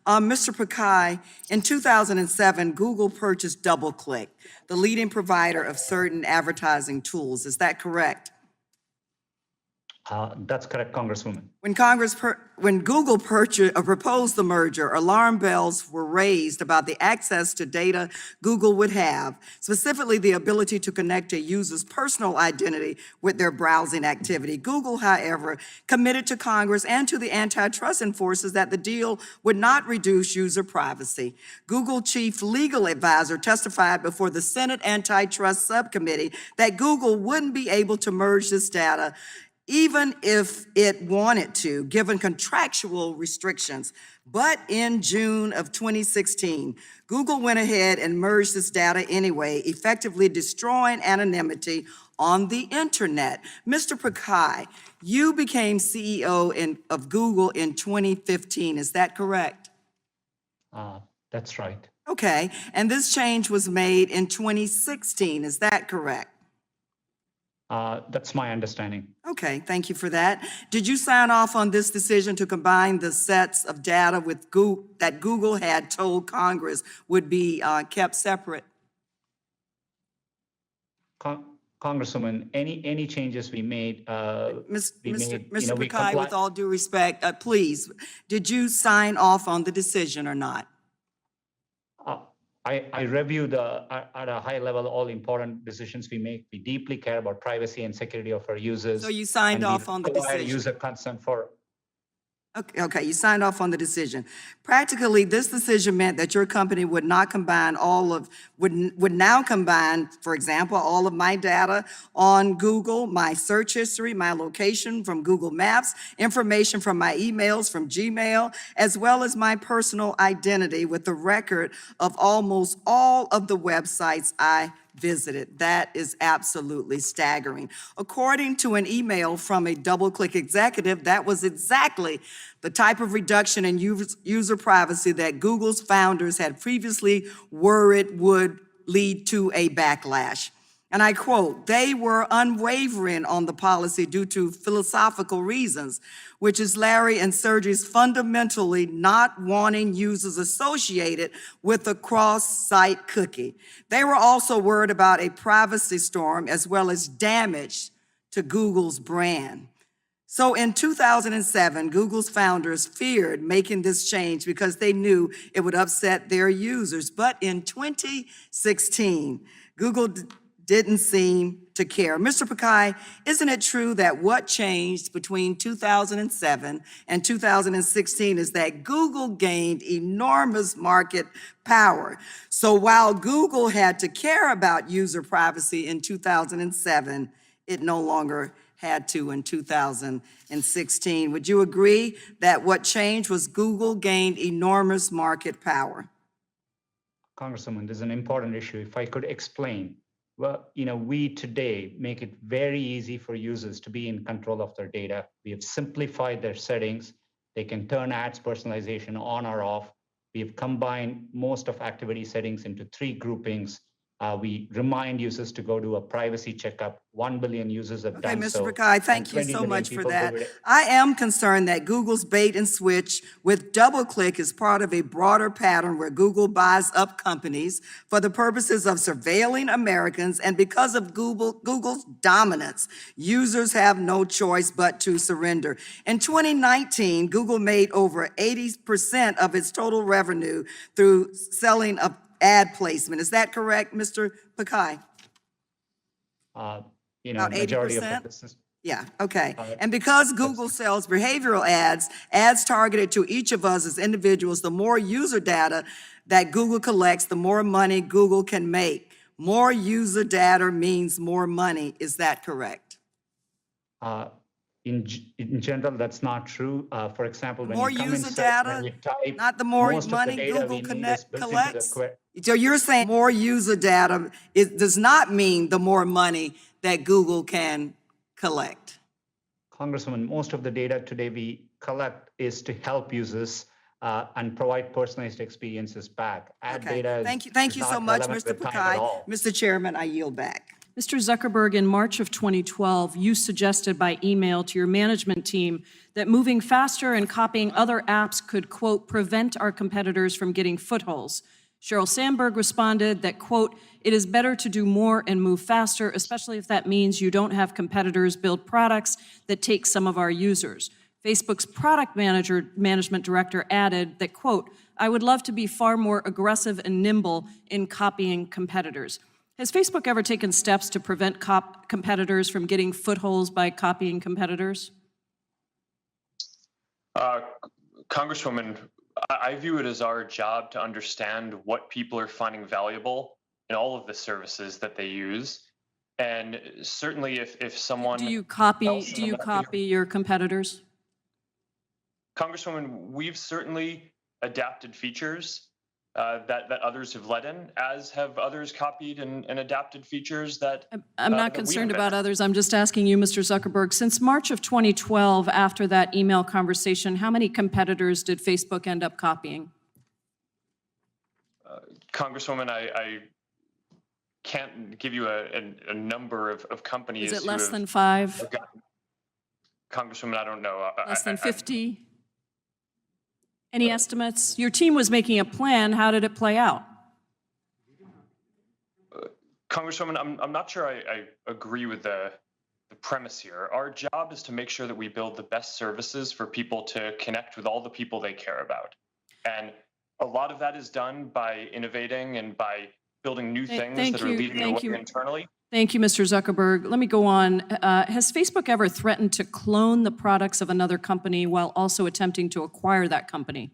Mr. Pakai, in 2007, Google purchased DoubleClick, the leading provider of certain advertising tools. Is that correct? That's correct, Congresswoman. When Google proposed the merger, alarm bells were raised about the access to data Google would have, specifically the ability to connect a user's personal identity with their browsing activity. Google, however, committed to Congress and to the antitrust enforcers that the deal would not reduce user privacy. Google chief legal advisor testified before the Senate Antitrust Subcommittee that Google wouldn't be able to merge this data even if it wanted to, given contractual restrictions. But in June of 2016, Google went ahead and merged this data anyway, effectively destroying anonymity on the internet. Mr. Pakai, you became CEO of Google in 2015, is that correct? That's right. Okay, and this change was made in 2016, is that correct? That's my understanding. Okay, thank you for that. Did you sign off on this decision to combine the sets of data with that Google had told Congress would be kept separate? Congresswoman, any changes we made, Mr. Pakai, with all due respect, please, did you sign off on the decision or not? I review at a high level all important decisions we make. We deeply care about privacy and security of our users. So you signed off on the decision? User consent for. Okay, you signed off on the decision. Practically, this decision meant that your company would not combine would now combine, for example, all of my data on Google, my search history, my location from Google Maps, information from my emails from Gmail, as well as my personal identity with the record of almost all of the websites I visited. That is absolutely staggering. According to an email from a DoubleClick executive, that was exactly the type of reduction in user privacy that Google's founders had previously worried would lead to a backlash. And I quote, "They were unwavering on the policy due to philosophical reasons, which is Larry and Sergey's fundamentally not wanting users associated with a cross-site cookie. They were also worried about a privacy storm as well as damage to Google's brand." So in 2007, Google's founders feared making this change because they knew it would upset their users. But in 2016, Google didn't seem to care. Mr. Pakai, isn't it true that what changed between 2007 and 2016 is that Google gained enormous market power? So while Google had to care about user privacy in 2007, it no longer had to in 2016. Would you agree that what changed was Google gained enormous market power? Congresswoman, this is an important issue. If I could explain. Well, we today make it very easy for users to be in control of their data. We have simplified their settings. They can turn ads personalization on or off. We have combined most of activity settings into 3 groupings. We remind users to go do a privacy checkup. 1 billion users have done so. Okay, Mr. Pakai, thank you so much for that. I am concerned that Google's bait and switch with DoubleClick is part of a broader pattern where Google buys up companies for the purposes of surveilling Americans, and because of Google's dominance, users have no choice but to surrender. In 2019, Google made over 80% of its total revenue through selling of ad placement. Is that correct, Mr. Pakai? About majority 80%? of the business. Yeah, okay. And because Google sells behavioral ads targeted to each of us as individuals, the more user data that Google collects, the more money Google can make. More user data means more money. Is that correct? In general, that's not true. For example, when more you come user in data, type, not the more money Google collects. So you're saying more user data does not mean the more money that Google can collect? Congresswoman, most of the data today we collect is to help users and provide personalized experiences back. Ad data Thank you so much, Mr. Pakai. Mr. Chairman, I yield back. Mr. Zuckerberg, in March of 2012, you suggested by email to your management team that moving faster and copying other apps could, quote, prevent our competitors from getting footholds. Sheryl Sandberg responded that, quote, it is better to do more and move faster, especially if that means you don't have competitors build products that take some of our users. Facebook's product management director added that, quote, I would love to be far more aggressive and nimble in copying competitors. Has Facebook ever taken steps to prevent competitors from getting footholds by copying competitors? Congresswoman, I view it as our job to understand what people are finding valuable in all of the services that they use. And certainly if someone— Do you copy your competitors? Congresswoman, we've certainly adapted features that others have led in, as have others copied and adapted features that— I'm not concerned about others. I'm just asking you, Mr. Zuckerberg, since March of 2012, after that email conversation, how many competitors did Facebook end up copying? Congresswoman, I can't give you a number of companies. Is it less than 5? Congresswoman, I don't know. Less than 50? Any estimates? Your team was making a plan. How did it play out? Congresswoman, I'm not sure I agree with the premise here. Our job is to make sure that we build the best services for people to connect with all the people they care about. And a lot of that is done by innovating and by building new things that are leading the way internally. Thank you, Mr. Zuckerberg. Let me go on. Has Facebook ever threatened to clone the products of another company while also attempting to acquire that company?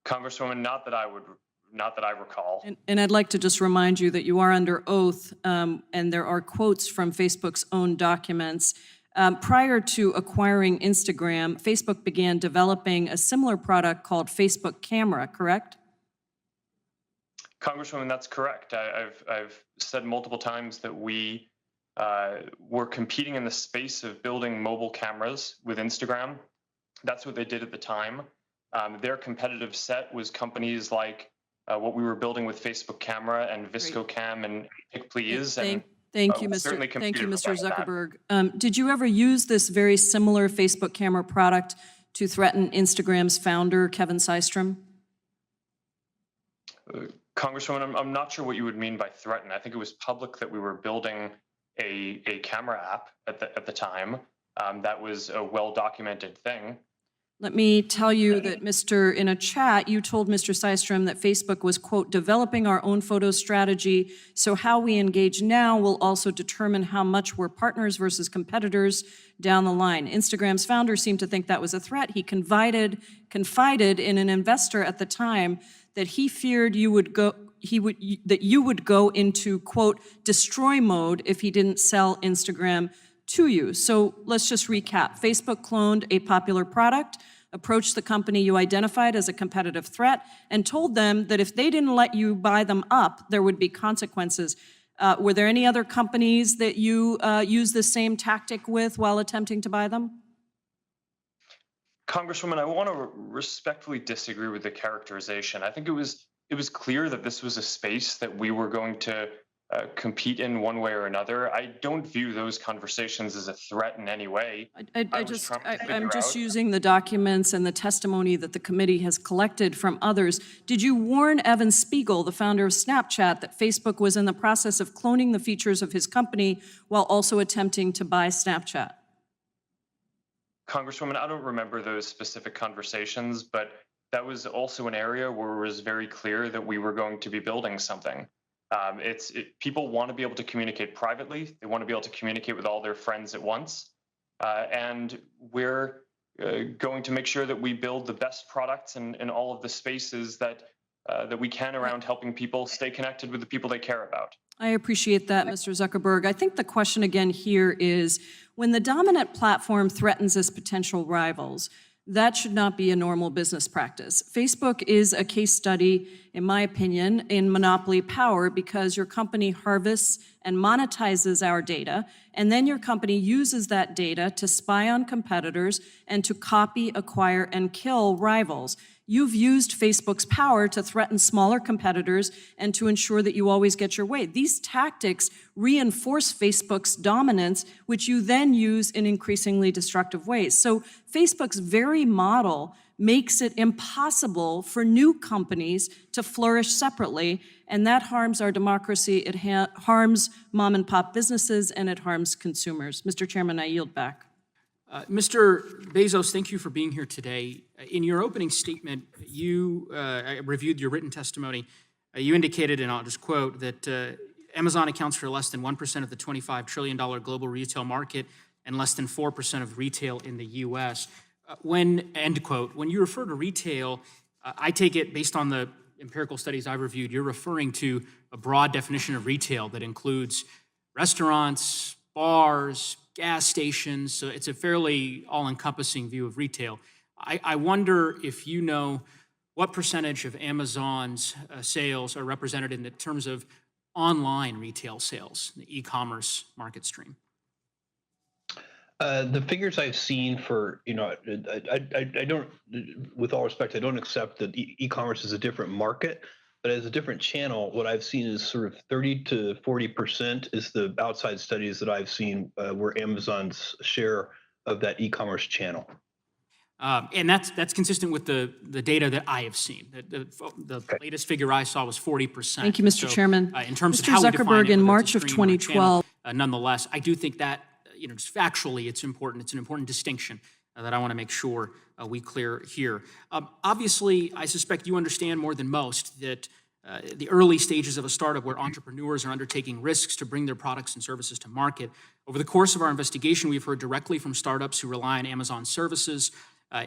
Congresswoman, not that I recall. And I'd like to just remind you that you are under oath, and there are quotes from Facebook's own documents. Prior to acquiring Instagram, Facebook began developing a similar product called Facebook Camera, correct? Congresswoman, that's correct. I've said multiple times that we were competing in the space of building mobile cameras with Instagram. That's what they did at the time. Their competitive set was companies like what we were building with Facebook Camera and ViscoCam and PicPlease. Thank you, Mr. Zuckerberg. Did you ever use this very similar Facebook Camera product to threaten Instagram's founder, Kevin Systrom? Congresswoman, I'm not sure what you would mean by threaten. I think it was public that we were building a camera app at the time. That was a well-documented thing. Let me tell you that, in a chat, you told Mr. Systrom that Facebook was, quote, developing our own photo strategy, so how we engage now will also determine how much we're partners versus competitors down the line. Instagram's founder seemed to think that was a threat. He confided in an investor at the time that he feared you would go into, quote, destroy mode if he didn't sell Instagram to you. So let's just recap. Facebook cloned a popular product, approached the company you identified as a competitive threat, and told them that if they didn't let you buy them up, there would be consequences. Were there any other companies that you used the same tactic with while attempting to buy them? Congresswoman, I want to respectfully disagree with the characterization. I think it was clear that this was a space that we were going to compete in one way or another. I don't view those conversations as a threat in any way. I'm just using the documents and the testimony that the committee has collected from others. Did you warn Evan Spiegel, the founder of Snapchat, that Facebook was in the process of cloning the features of his company while also attempting to buy Snapchat? Congresswoman, I don't remember those specific conversations, but that was also an area where it was very clear that we were going to be building something. People want to be able to communicate privately. They want to be able to communicate with all their friends at once. And we're going to make sure that we build the best products in all of the spaces that we can around helping people stay connected with the people they care about. I appreciate that, Mr. Zuckerberg. I think the question again here is, when the dominant platform threatens its potential rivals, that should not be a normal business practice. Facebook is a case study, in my opinion, in monopoly power because your company harvests and monetizes our data, and then your company uses that data to spy on competitors and to copy, acquire, and kill rivals. You've used Facebook's power to threaten smaller competitors and to ensure that you always get your way. These tactics reinforce Facebook's dominance, which you then use in increasingly destructive ways. So Facebook's very model makes it impossible for new companies to flourish separately, and that harms our democracy, it harms mom and pop businesses, and it harms consumers. Mr. Chairman, I yield back. Mr. Bezos, thank you for being here today. In your opening statement, I reviewed your written testimony. You indicated, and I'll just quote, that Amazon accounts for less than 1% of the $25 trillion global retail market and less than 4% of retail in the U.S. End quote, when you refer to retail, I take it, based on the empirical studies I've reviewed, you're referring to a broad definition of retail that includes restaurants, bars, gas stations. So it's a fairly all-encompassing view of retail. I wonder if you know what percentage of Amazon's sales are represented in terms of online retail sales, the e-commerce market stream. The figures I've seen for, I don't, with all respect, I don't accept that e-commerce is a different market, but as a different channel, what I've seen is sort of 30 to 40% is the outside studies that I've seen where Amazon's share of that e-commerce channel. And that's consistent with the data that I have seen. The latest figure I saw was 40%. Thank you, Mr. Chairman. In terms of Mr. how we define Zuckerberg, it, in whether March it's of a stream or a 2012, channel, nonetheless, I do think that, just factually, it's important. It's an important distinction that I want to make sure we clear here. Obviously, I suspect you understand more than most that the early stages of a startup where entrepreneurs are undertaking risks to bring their products and services to market. Over the course of our investigation, we've heard directly from startups who rely on Amazon services,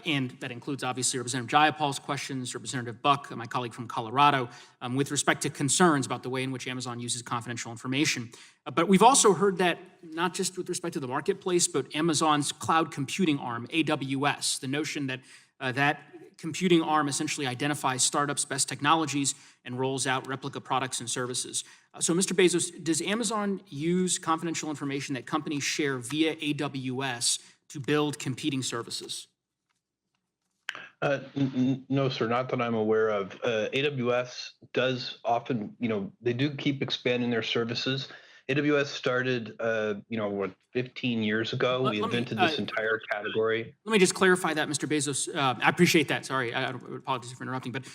and that includes, obviously, Representative Jayapal's questions, Representative Buck, my colleague from Colorado, with respect to concerns about the way in which Amazon uses confidential information. But we've also heard that, not just with respect to the marketplace, but Amazon's cloud computing arm, AWS, the notion that that computing arm essentially identifies startups' best technologies and rolls out replica products and services. So, Mr. Bezos, does Amazon use confidential information that companies share via AWS to build competing services? No, sir, not that I'm aware of. AWS does often, they do keep expanding their services. AWS started, 15 years ago. We invented this entire category. Let me just clarify that, Mr. Bezos. I appreciate that. Sorry, I apologize for interrupting. But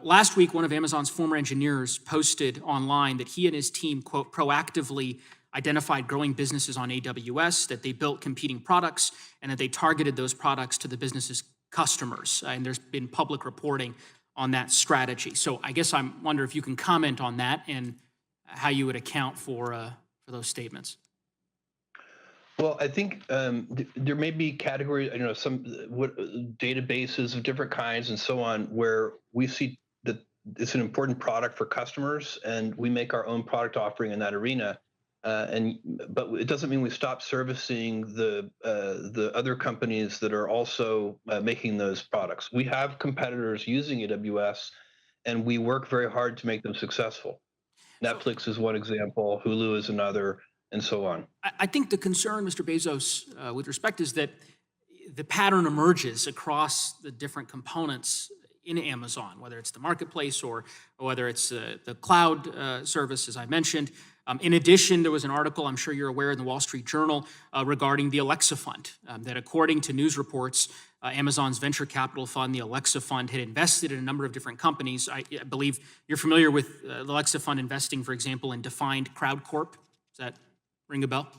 last week, one of Amazon's former engineers posted online that he and his team, quote, proactively identified growing businesses on AWS, that they built competing products, and that they targeted those products to the business's customers. And there's been public reporting on that strategy. So I guess I wonder if you can comment on that and how you would account for those statements. Well, I think there may be categories, some databases of different kinds and so on, where we see that it's an important product for customers, and we make our own product offering in that arena. But it doesn't mean we stop servicing the other companies that are also making those products. We have competitors using AWS, and we work very hard to make them successful. Netflix is one example, Hulu is another, and so on. I think the concern, Mr. Bezos, with respect, is that the pattern emerges across the different components in Amazon, whether it's the marketplace or whether it's the cloud service, as I mentioned. In addition, there was an article, I'm sure you're aware, in the Wall Street Journal regarding the Alexa Fund, that according to news reports, Amazon's venture capital fund, the Alexa Fund, had invested in a number of different companies. I believe you're familiar with the Alexa Fund investing, for example, in Defined Crowd Corp. Does that ring a bell?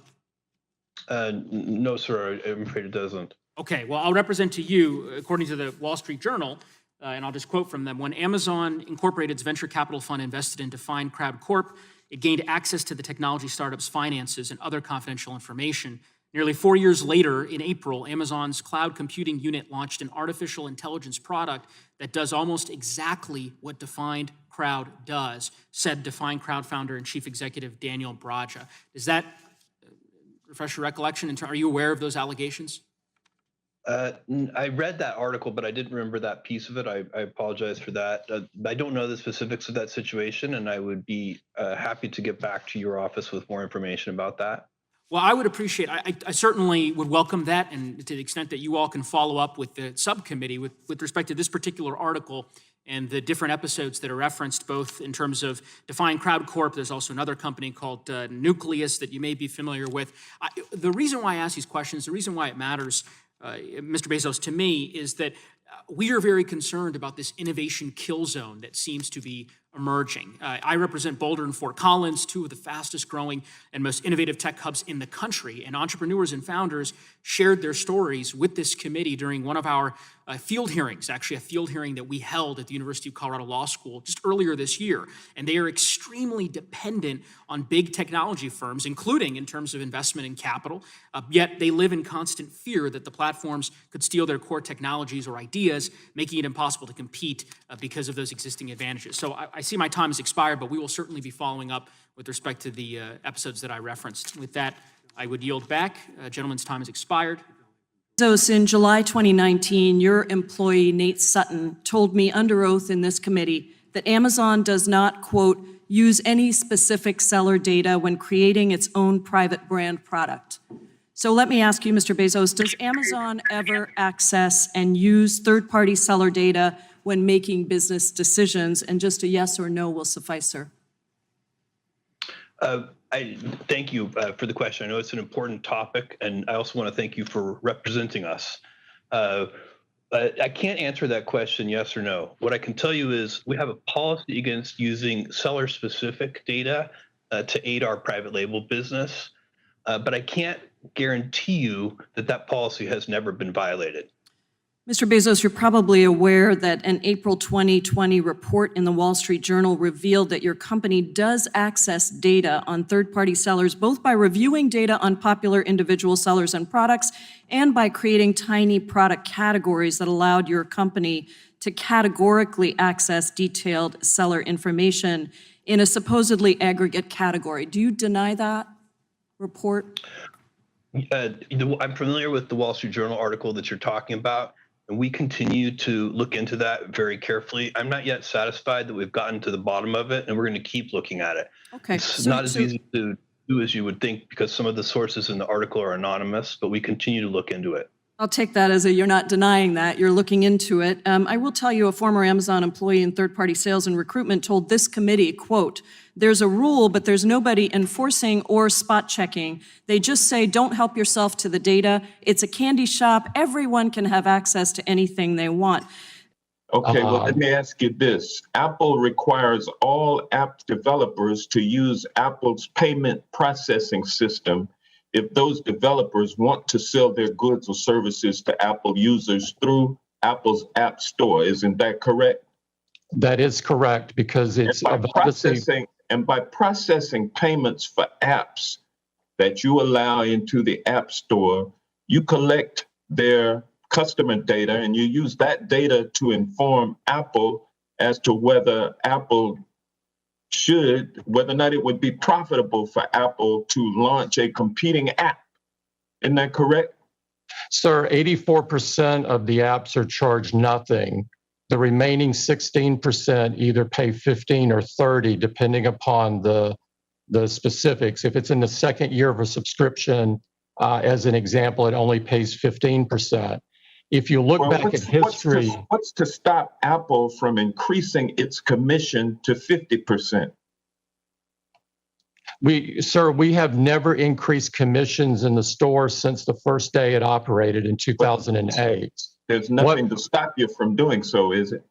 No, sir, I'm afraid it doesn't. Okay, well, I'll represent to you, according to the Wall Street Journal, and I'll just quote from them, when Amazon Incorporated's venture capital fund invested in Defined Crowd Corp, it gained access to the technology startup's finances and other confidential information. Nearly 4 years later, in April, Amazon's cloud computing unit launched an artificial intelligence product that does almost exactly what Defined Crowd does, said Defined Crowd founder and chief executive Daniel Braja. Does that refresh your recollection? Are you aware of those allegations? I read that article, but I didn't remember that piece of it. I apologize for that. I don't know the specifics of that situation, and I would be happy to get back to your office with more information about that. Well, I would appreciate, I certainly would welcome that, and to the extent that you all can follow up with the subcommittee with respect to this particular article and the different episodes that are referenced, both in terms of Define Crowd Corp. There's also another company called Nucleus that you may be familiar with. The reason why I ask these questions, the reason why it matters, Mr. Bezos, to me, is that we are very concerned about this innovation kill zone that seems to be emerging. I represent Boulder and Fort Collins, two of the fastest growing and most innovative tech hubs in the country. And entrepreneurs and founders shared their stories with this committee during one of our field hearings, actually a field hearing that we held at the University of Colorado Law School just earlier this year. And they are extremely dependent on big technology firms, including in terms of investment and capital, yet they live in constant fear that the platforms could steal their core technologies or ideas, making it impossible to compete because of those existing advantages. So I see my time has expired, but we will certainly be following up with respect to the episodes that I referenced. With that, I would yield back. Gentleman's time has expired. Bezos, in July 2019, your employee, Nate Sutton, told me under oath in this committee that Amazon does not, quote, use any specific seller data when creating its own private brand product. So let me ask you, Mr. Bezos, does Amazon ever access and use third-party seller data when making business decisions? And just a yes or no will suffice, sir. I thank you for the question. I know it's an important topic, and I also want to thank you for representing us. I can't answer that question yes or no. What I can tell you is we have a policy against using seller-specific data to aid our private label business, but I can't guarantee you that that policy has never been violated. Mr. Bezos, you're probably aware that an April 2020 report in the Wall Street Journal revealed that your company does access data on third-party sellers, both by reviewing data on popular individual sellers and products and by creating tiny product categories that allowed your company to categorically access detailed seller information in a supposedly aggregate category. Do you deny that report? I'm familiar with the Wall Street Journal article that you're talking about, and we continue to look into that very carefully. I'm not yet satisfied that we've gotten to the bottom of it, and we're going to keep looking at it. Okay. It's not as easy to do as you would think because some of the sources in the article are anonymous, but we continue to look into it. I'll take that as you're not denying that, you're looking into it. I will tell you a former Amazon employee in third-party sales and recruitment told this committee, quote, there's a rule, but there's nobody enforcing or spot checking. They just say, don't help yourself to the data. It's a candy shop. Everyone can have access to anything they want. Okay, well, let me ask you this. Apple requires all app developers to use Apple's payment processing system if those developers want to sell their goods or services to Apple users through Apple's App Store. Isn't that correct? That is correct, because it's by processing payments for apps that you allow into the App Store, you collect their customer data and you use that data to inform Apple as to whether or not it would be profitable for Apple to launch a competing app. Isn't that correct? Sir, 84% of the apps are charged nothing. The remaining 16% either pay 15 or 30, depending upon the specifics. If it's in the second year of a subscription, as an example, it only pays 15%. If you look back at history... What's to stop Apple from increasing its commission to 50%? Sir, we have never increased commissions in the store since the first day it operated in 2008. There's nothing to stop you from doing so, is it?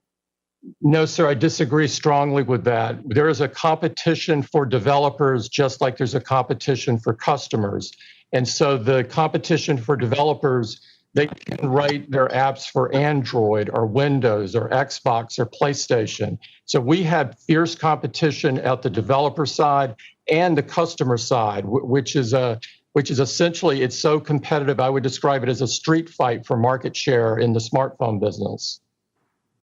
No, sir, I disagree strongly with that. There is a competition for developers just like there's a competition for customers. And so the competition for developers, they can write their apps for Android or Windows or Xbox or PlayStation. So we have fierce competition at the developer side and the customer side, which is essentially, it's so competitive, I would describe it as a street fight for market share in the smartphone business.